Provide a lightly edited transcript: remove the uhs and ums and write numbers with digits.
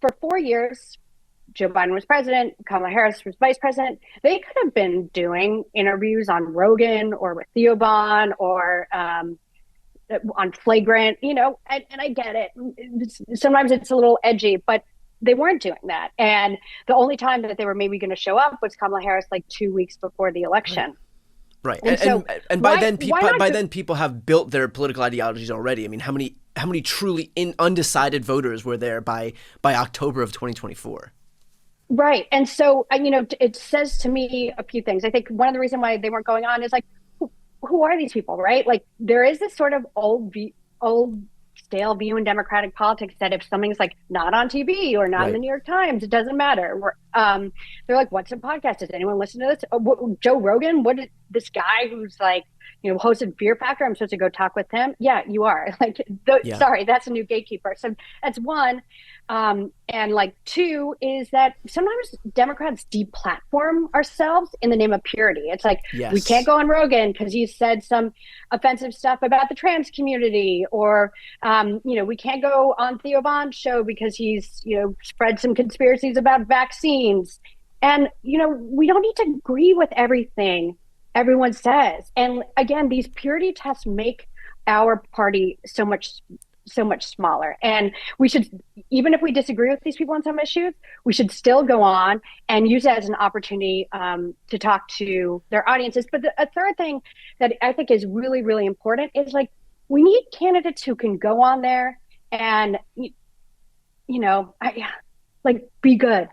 for 4 years, Joe Biden was president, Kamala Harris was vice president. They could have been doing interviews on Rogan or with Theo Von or on Flagrant, and I get it. Sometimes it's a little edgy, but they weren't doing that. And the only time that they were maybe going to show up was Kamala Harris, like 2 weeks before the election. Right. And so And by then people have built their political ideologies already. I mean, how many truly undecided voters were there by October of 2024? Right. And so, it says to me a few things. I think one of the reasons why they weren't going on is like, who are these people, right? Like, there is this sort of old stale view in democratic politics that if something's like not on TV or not in the Right. New York Times, it doesn't matter. They're like, what's a podcast? Does anyone listen to this? Joe Rogan? What is this guy who's like, hosted Fear Factor? I'm supposed to go talk with him? Yeah, you are. Like, Yeah. sorry, that's a new gatekeeper. So that's one. And like two is that sometimes Democrats deplatform ourselves in the name of purity. It's like, we can't Yes. go on Rogan because he said some offensive stuff about the trans community, or we can't go on Theo Von's show because he's spread some conspiracies about vaccines. And we don't need to agree with everything everyone says. And again, these purity tests make our party so much smaller. And we should, even if we disagree with these people on some issues, we should still go on and use it as an opportunity to talk to their audiences. But a third thing that I think is really, really important is like, we need candidates who can go on there and, like, be good.